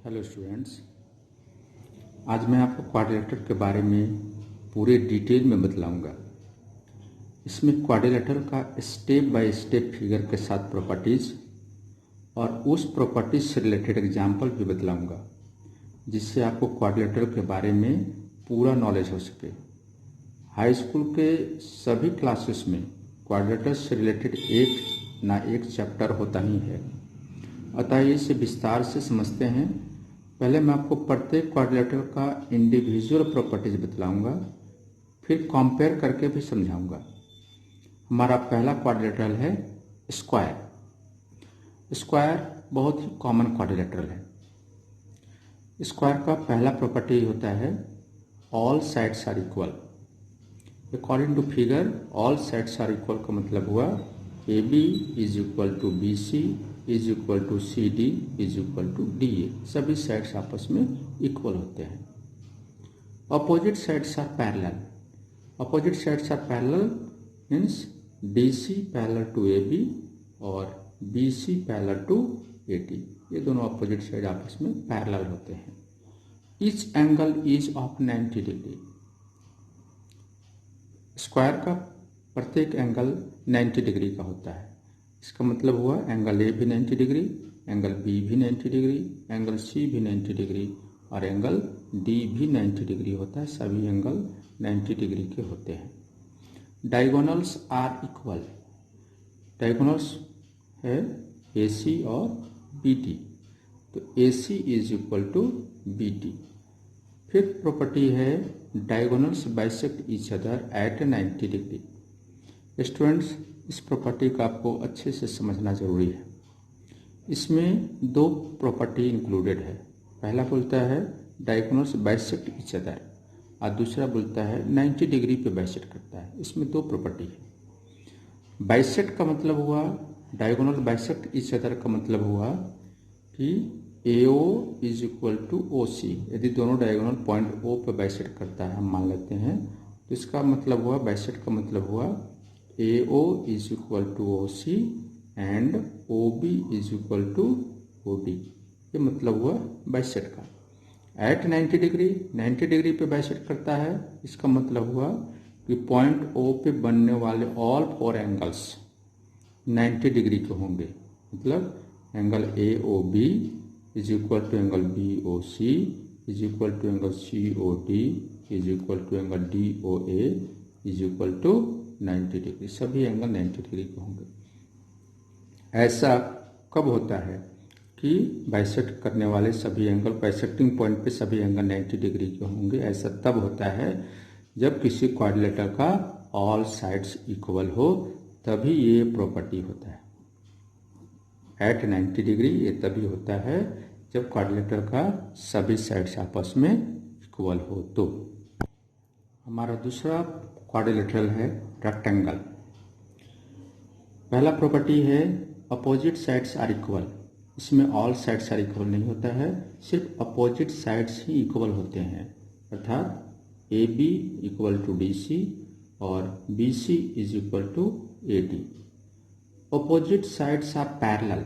Hello students, आज मैं आपको क्वाड्रिलेटरल के बारे में पूरे डिटेल में बतलाऊंगा। इसमें क्वाड्रिलेटरल का स्टेप बाय स्टेप फिगर के साथ प्रॉपर्टीज और उस प्रॉपर्टीज से रिलेटेड एग्जाम्पल भी बतलाऊंगा, जिससे आपको क्वाड्रिलेटरल के बारे में पूरा नॉलेज हो सके। हाई स्कूल के सभी क्लासेस में क्वाड्रिलेटरल से रिलेटेड एक ना एक चैप्टर होता ही है, अतः इसे विस्तार से समझते हैं। पहले मैं आपको प्रत्येक क्वाड्रिलेटरल का इंडिविजुअल प्रॉपर्टीज बतलाऊंगा, फिर कंपेयर करके भी समझाऊंगा। हमारा पहला क्वाड्रिलेटरल है स्क्वायर। स्क्वायर बहुत ही कॉमन क्वाड्रिलेटरल है। स्क्वायर का पहला प्रॉपर्टी होता है all sides are equal. According to figure all sides are equal का मतलब हुआ AB is equal to BC is equal to CD is equal to DA। सभी साइड्स आपस में इक्वल होते हैं। Opposite sides are parallel. Opposite sides are parallel means DC parallel to AB और BC parallel to AD। ये दोनों opposite side आपस में पैरेलल होते हैं। Each angle is of 90 degree. Square का प्रत्येक एंगल 90 डिग्री का होता है। इसका मतलब हुआ एंगल A भी 90 डिग्री, एंगल B भी 90 डिग्री, एंगल C भी 90 डिग्री और एंगल D भी 90 डिग्री होता है। सभी एंगल 90 डिग्री के होते हैं। Diagonals are equal. डायगोनल्स है AC और BD, तो AC is equal to BD। फिर प्रॉपर्टी है diagonals bisect each other at 90 degree. Students, इस प्रॉपर्टी का आपको अच्छे से समझना जरूरी है। इसमें दो प्रॉपर्टी इंक्लूडेड है। पहला बोलता है डायगोनल्स बाइसेक्ट ईच अदर और दूसरा बोलता है 90 डिग्री पे बाइसेक्ट करता है। इसमें दो प्रॉपर्टी है। बाइसेक्ट का मतलब हुआ डायगोनल बाइसेक्ट ईच अदर का मतलब हुआ कि AO is equal to OC। यदि दोनों डायगोनल पॉइंट O पे बाइसेक्ट करता है, हम मान लेते हैं, तो इसका मतलब हुआ बाइसेक्ट का मतलब हुआ AO is equal to OC and OB is equal to OD। ये मतलब हुआ बाइसेक्ट का। एट 90 डिग्री 90 डिग्री पे बाइसेक्ट करता है। इसका मतलब हुआ कि पॉइंट O पे बनने वाले ऑल फोर एंगल्स 90 डिग्री के होंगे। मतलब angle AOB is equal to angle BOC is equal to angle COD is equal to angle DOA is equal to 90 degree. सभी एंगल 90 डिग्री के होंगे। ऐसा कब होता है कि बाइसेक्ट करने वाले सभी एंगल, बाइसेक्टिंग पॉइंट पे सभी एंगल 90 डिग्री के होंगे? ऐसा तब होता है जब किसी क्वाड्रिलेटरल का ऑल साइड्स इक्वल हो, तभी ये प्रॉपर्टी होता है। एट 90 डिग्री ये तभी होता है जब क्वाड्रिलेटरल का सभी साइड्स आपस में इक्वल हो। तो हमारा दूसरा क्वाड्रिलेटरल है रेक्टेंगल। पहला प्रॉपर्टी है अपोजिट साइड्स आर इक्वल। इसमें ऑल साइड्स आर इक्वल नहीं होता है, सिर्फ अपोजिट साइड्स ही इक्वल होते हैं। अर्थात AB इक्वल टू DC और BC is equal to AD। Opposite sides are parallel.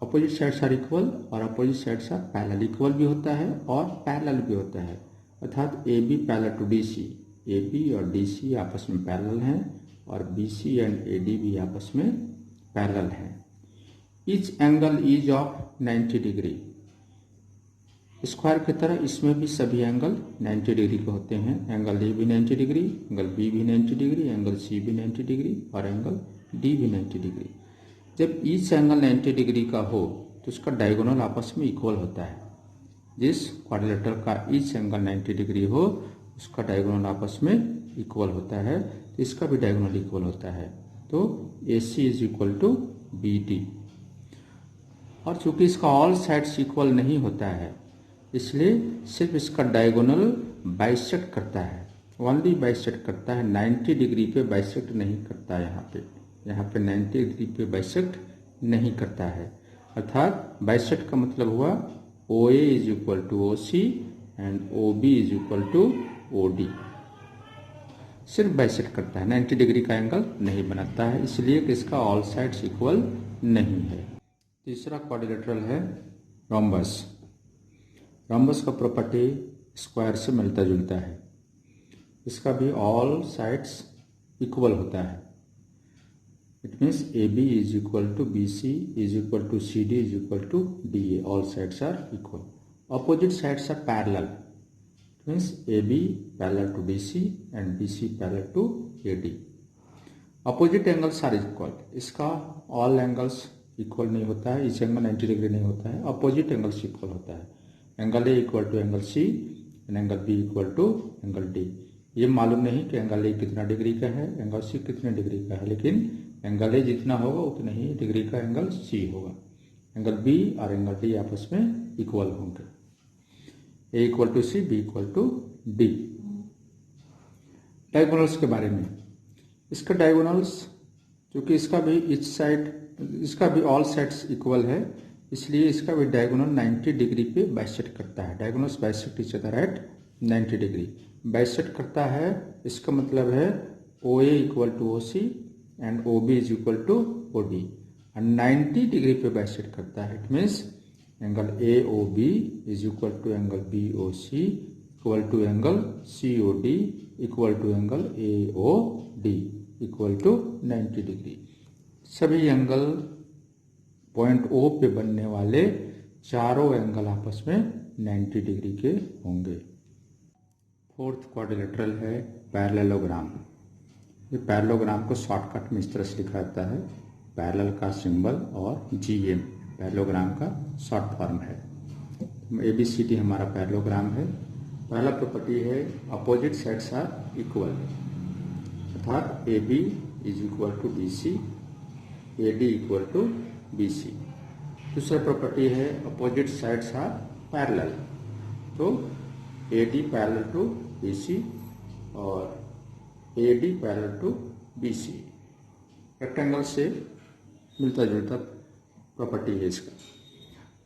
Opposite sides are equal और opposite sides are parallel. Equal भी होता है और पैरेलल भी होता है। अर्थात AB parallel to DC, AB और DC आपस में पैरेलल हैं और BC एंड AD भी आपस में पैरेलल हैं। Each angle is of 90 degree. Square की तरह इसमें भी सभी एंगल 90 डिग्री के होते हैं। एंगल A भी 90 डिग्री, एंगल B भी 90 डिग्री, एंगल C भी 90 डिग्री और एंगल D भी 90 डिग्री। जब ईच एंगल 90 डिग्री का हो तो उसका डायगोनल आपस में इक्वल होता है। जिस क्वाड्रिलेटरल का ईच एंगल 90 डिग्री हो उसका डायगोनल आपस में इक्वल होता है, तो इसका भी डायगोनल इक्वल होता है। तो AC is equal to BD। और चूंकि इसका ऑल साइड्स इक्वल नहीं होता है, इसलिए सिर्फ इसका डायगोनल बाइसेक्ट करता है, ओनली बाइसेक्ट करता है। 90 डिग्री पे बाइसेक्ट नहीं करता है। यहाँ पे 90 डिग्री पे बाइसेक्ट नहीं करता है। अर्थात बाइसेक्ट का मतलब हुआ OA is equal to OC and OB is equal to OD। सिर्फ बाइसेक्ट करता है, 90 डिग्री का एंगल नहीं बनाता है, इसलिए कि इसका ऑल साइड्स इक्वल नहीं है। तीसरा क्वाड्रिलेटरल है रोम्बस। रोम्बस का प्रॉपर्टी स्क्वायर से मिलता जुलता है। इसका भी ऑल साइड्स इक्वल होता है। It means A B is equal to B C is equal to C D is equal to D A. All sides are equal. Opposite sides are parallel. It means A B parallel to D C and D C parallel to A D. Opposite angles are equal. इसका all angles equal नहीं होता है। इस angle 90 degree नहीं होता है। Opposite angles equal होता है। Angle A equal to angle C and angle B equal to angle D. ये मालूम नहीं कि एंगल ए कितना डिग्री का है, एंगल सी कितने डिग्री का है, लेकिन एंगल ए जितना होगा उतना ही डिग्री का एंगल सी होगा। एंगल बी और एंगल डी आपस में इक्वल होंगे। A equal to C, B equal to D. Diagonals के बारे में, इसका डायगोनल्स क्योंकि इसका भी इच साइड, इसका भी ऑल साइड्स इक्वल है, इसलिए इसका भी डायगोनल 90 डिग्री पे बाइसेक्ट करता है। Diagonals bisect each other at 90 degree. Bisect करता है इसका मतलब है O A equal to O C and O B is equal to O D. 90 degree पे बाइसेक्ट करता है। It means angle A O B is equal to angle B O C equal to angle C O D equal to angle A O D equal to 90 degree. सभी angle point ओ पे बनने वाले चारों angle आपस में 90 degree के होंगे। Fourth quadrilateral है पैरेललोग्राम। ये पैरेललोग्राम को शॉर्टकट में इस तरह से लिखा जाता है, पैरेलल का सिंबल और जीएम पैरेललोग्राम का शॉर्ट फॉर्म है। ABCD हमारा पैरेललोग्राम है। पहला प्रॉपर्टी है अपोजिट साइड्स आर इक्वल, अर्थात AB is equal to BC, AD equal to BC। दूसरा प्रॉपर्टी है अपोजिट साइड्स आर पैरेलल, तो AD पैरेलल टू BC और AD parallel to BC। Rectangle से मिलता जुलता प्रॉपर्टी है इसका।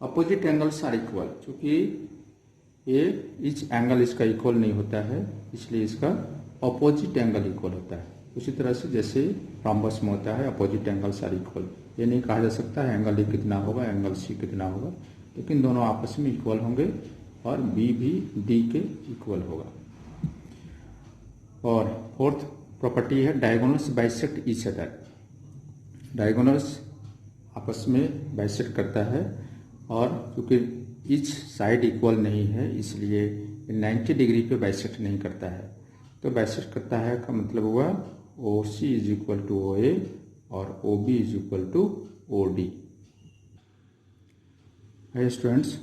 अपोजिट एंगल्स आर इक्वल, क्योंकि ये इच एंगल इसका इक्वल नहीं होता है, इसलिए इसका अपोजिट एंगल इक्वल होता है। उसी तरह से जैसे रोम्बस में होता है अपोजिट एंगल्स आर इक्वल। ये नहीं कहा जा सकता है एंगल ए कितना होगा, एंगल सी कितना होगा, लेकिन दोनों आपस में इक्वल होंगे और बी भी डी के इक्वल होगा। और फोर्थ प्रॉपर्टी है diagonals bisect each other. Diagonals आपस में बाइसेक्ट करता है और क्योंकि ईच साइड इक्वल नहीं है इसलिए 90 डिग्री पे बाइसेक्ट नहीं करता है। तो बाइसेक्ट करता है का मतलब हुआ O C is equal to O A और O B is equal to O D. है स्टूडेंट्स,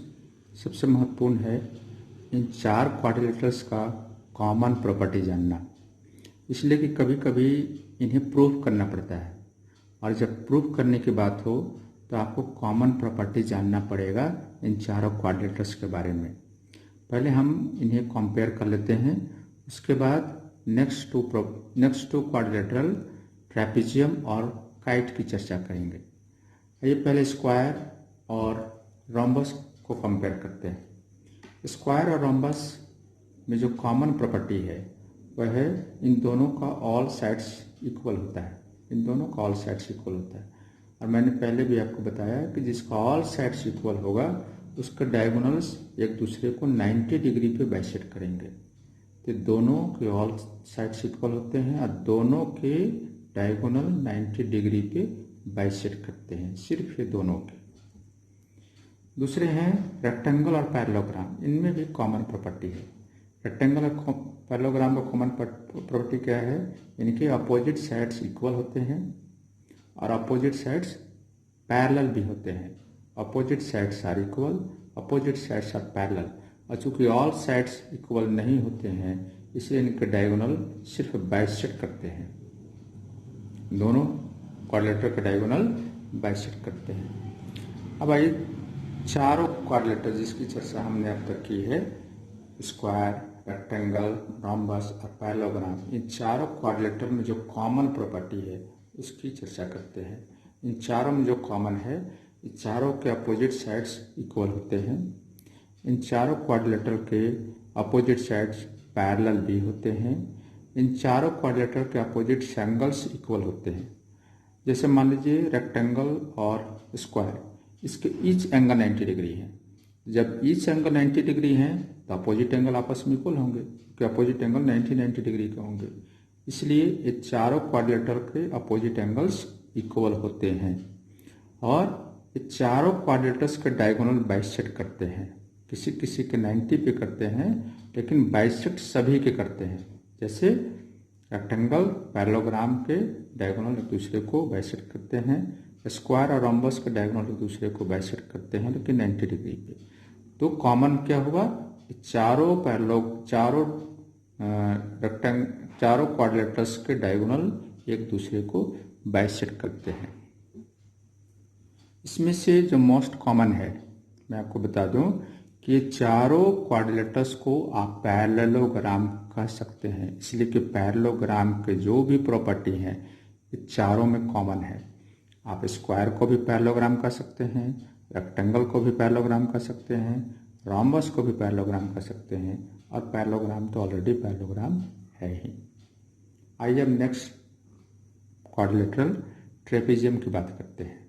सबसे महत्वपूर्ण है इन चार क्वाड्रिलेटरल्स का कॉमन प्रॉपर्टी जानना, इसलिए कि कभी कभी इन्हें प्रूफ करना पड़ता है और जब प्रूफ करने की बात हो तो आपको कॉमन प्रॉपर्टी जानना पड़ेगा इन चारों क्वाड्रिलेटरल्स के बारे में। पहले हम इन्हें कंपेयर कर लेते हैं, उसके बाद नेक्स्ट टू क्वाड्रिलेटरल ट्रेपेजियम और काइट की चर्चा करेंगे। आइए पहले स्क्वायर और रोम्बस को कंपेयर करते हैं। स्क्वायर और रोम्बस में जो कॉमन प्रॉपर्टी है वह है इन दोनों का ऑल साइड्स इक्वल होता है। इन दोनों का ऑल साइड्स इक्वल होता है और मैंने पहले भी आपको बताया कि जिसका ऑल साइड्स इक्वल होगा उसके डायगोनल्स एक दूसरे को 90 डिग्री पे बाइसेक्ट करेंगे। तो दोनों के ऑल साइड्स इक्वल होते हैं और दोनों के डायगोनल 90 डिग्री पे बाइसेक्ट करते हैं, सिर्फ ये दोनों के। दूसरे हैं रेक्टेंगल और पैरेललोग्राम। इनमें भी कॉमन प्रॉपर्टी है। रेक्टेंगल और पैरेललोग्राम का कॉमन प्रॉपर्टी क्या है, इनके अपोजिट साइड्स इक्वल होते हैं और अपोजिट साइड्स पैरेलल भी होते हैं। Opposite sides are equal, opposite sides are parallel. और चूंकि ऑल साइड्स इक्वल नहीं होते हैं इसलिए इनके डायगोनल सिर्फ बाइसेक्ट करते हैं। दोनों क्वाड्रिलेटर का डायगोनल बाइसेक्ट करते हैं। अब आइए चारों क्वाड्रिलेटर जिसकी चर्चा हमने अब तक की है, स्क्वायर, रेक्टेंगल, रोम्बस और पैरेललोग्राम, इन चारों क्वाड्रिलेटर में जो कॉमन प्रॉपर्टी है उसकी चर्चा करते हैं। इन चारों में जो कॉमन है, इन चारों के अपोजिट साइड्स इक्वल होते हैं। इन चारों क्वाड्रिलेटर के अपोजिट साइड्स पैरेलल भी होते हैं। इन चारों क्वाड्रिलेटर के अपोजिट एंगल्स इक्वल होते हैं। जैसे मान लीजिए रेक्टेंगल और स्क्वायर, इसके ईच एंगल 90 डिग्री है, जब ईच एंगल 90 डिग्री है तो अपोजिट एंगल आपस में इक्वल होंगे, क्योंकि अपोजिट एंगल 90 डिग्री के होंगे। इसलिए ये चारों क्वाड्रिलेटरल के अपोजिट एंगल्स इक्वल होते हैं और ये चारों क्वाड्रिलेटर्स के डायगोनल बाइसेक्ट करते हैं। किसी किसी के 90 पे करते हैं, लेकिन बाइसेक्ट सभी के करते हैं। जैसे रेक्टेंगल पैरेललोग्राम के डायगोनल एक दूसरे को बाइसेक्ट करते हैं, स्क्वायर और रोम्बस के डायगोनल एक दूसरे को बाइसेक्ट करते हैं, लेकिन 90 डिग्री पे। तो कॉमन क्या हुआ, चारों क्वाड्रिलेटर्स के डायगोनल एक दूसरे को बाइसेक्ट करते हैं। इसमें से जो मोस्ट कॉमन है, मैं आपको बता दूं कि चारों क्वाड्रिलेटर्स को आप पैरेललोग्राम कह सकते हैं, इसलिए कि पैरेललोग्राम के जो भी प्रॉपर्टी हैं ये चारों में कॉमन है। आप स्क्वायर को भी पैरेललोग्राम कह सकते हैं, रेक्टेंगल को भी पैरेललोग्राम कह सकते हैं, रोम्बस को भी पैरेललोग्राम कह सकते हैं, और पैरेललोग्राम तो ऑलरेडी पैरेललोग्राम है ही। आइए अब नेक्स्ट क्वाड्रिलेटरल ट्रेपेजियम की बात करते हैं।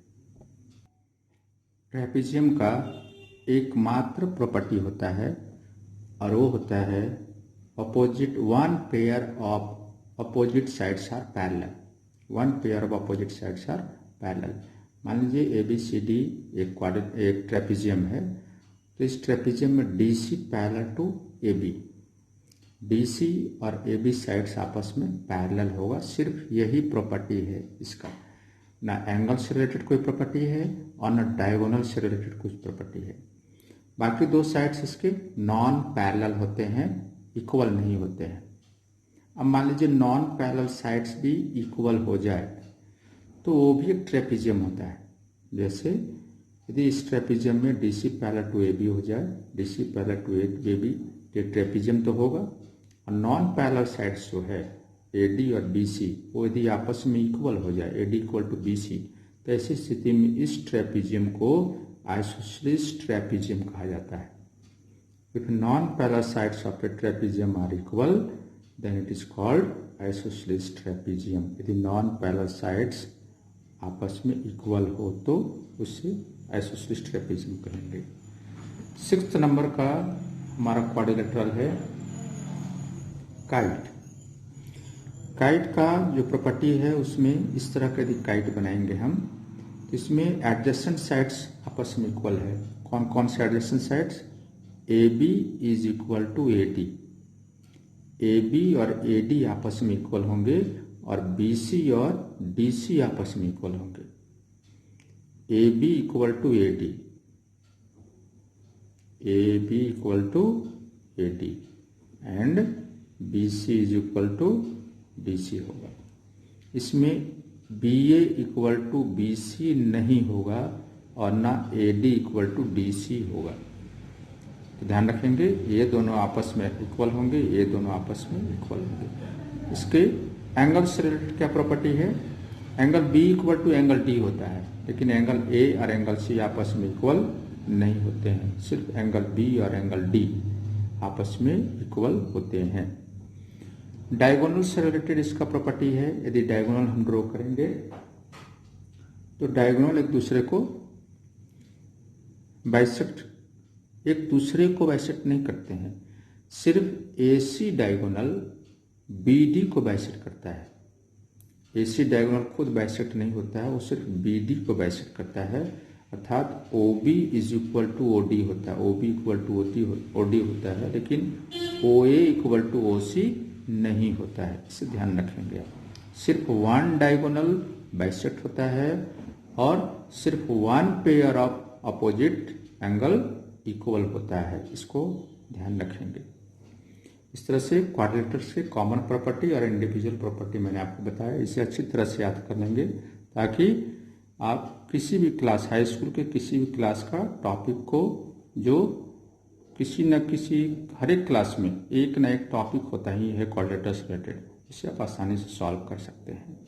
ट्रेपेजियम का एकमात्र प्रॉपर्टी होता है और वो होता है opposite one pair of opposite sides are parallel. One pair of opposite sides are parallel. मान लीजिए ABCD एक ट्रेपेजियम है, तो इस ट्रेपेजियम में DC parallel to AB, DC और AB साइड्स आपस में पैरेलल होगा। सिर्फ यही प्रॉपर्टी है इसका, ना एंगल से रिलेटेड कोई प्रॉपर्टी है और ना डायगोनल से रिलेटेड कुछ प्रॉपर्टी है। बाकी दो साइड्स इसके नॉन पैरेलल होते हैं, इक्वल नहीं होते हैं। अब मान लीजिए नॉन पैरेलल साइड्स भी इक्वल हो जाए तो वो भी एक ट्रेपेजियम होता है। जैसे यदि इस ट्रेपेजियम में DC पैरेलल टू AB हो जाए, DC पैरेलल टू AB, ये ट्रेपेजियम तो होगा। और नॉन पैरेलल साइड्स जो है AD और BC, वो यदि आपस में इक्वल हो जाए, AD इक्वल टू BC, तो ऐसी स्थिति में इस ट्रेपेजियम को आइसोसेलेस ट्रेपेजियम कहा जाता है। If non-parallel sides of a trapezium are equal, then it is called isosceles trapezium. यदि non-parallel sides आपस में इक्वल हो तो उसे आइसोसेलेस ट्रेपेजियम कहेंगे। 6th नंबर का हमारा क्वाड्रिलेटरल है काइट। काइट का जो प्रॉपर्टी है उसमें इस तरह का यदि काइट बनाएंगे हम, तो इसमें एडजेसेंट साइड्स आपस में इक्वल है। कौन कौन से adjacent sides? AB is equal to AD, AB और AD आपस में इक्वल होंगे और BC और DC आपस में इक्वल होंगे। AB equal to AD, AB equal to AD and BC is equal to DC होगा। इसमें BA इक्वल टू BC नहीं होगा और ना AD इक्वल टू DC होगा। तो ध्यान रखेंगे, ये दोनों आपस में इक्वल होंगे, ये दोनों आपस में इक्वल होंगे। इसके एंगल से रिलेटेड क्या प्रॉपर्टी है? Angle B equal to angle D होता है, लेकिन एंगल A और एंगल C आपस में इक्वल नहीं होते हैं। सिर्फ एंगल B और एंगल D आपस में इक्वल होते हैं। डायगोनल से रिलेटेड इसका प्रॉपर्टी है, यदि डायगोनल हम ड्रॉ करेंगे तो डायगोनल एक दूसरे को बाइसेक्ट नहीं करते हैं। सिर्फ AC डायगोनल BD को बाइसेक्ट करता है। AC डायगोनल खुद बाइसेक्ट नहीं होता है, वो सिर्फ BD को बाइसेक्ट करता है। अर्थात OB is equal to OD होता है, OB इक्वल टू OD होता है, लेकिन OA इक्वल टू OC नहीं होता है। इसे ध्यान रखेंगे आप। सिर्फ वन डायगोनल बाइसेक्ट होता है और सिर्फ one pair of opposite angle equal होता है, इसको ध्यान रखेंगे। इस तरह से क्वाड्रिलेटर्स के कॉमन प्रॉपर्टी और इंडिविजुअल प्रॉपर्टी मैंने आपको बताया। इसे अच्छी तरह से याद कर लेंगे ताकि आप किसी भी क्लास, हाई स्कूल के किसी भी क्लास का टॉपिक को, जो किसी न किसी हर एक क्लास में एक न एक टॉपिक होता ही है क्वाड्रिलेटर्स रिलेटेड, इसे आप आसानी से सॉल्व कर सकते हैं।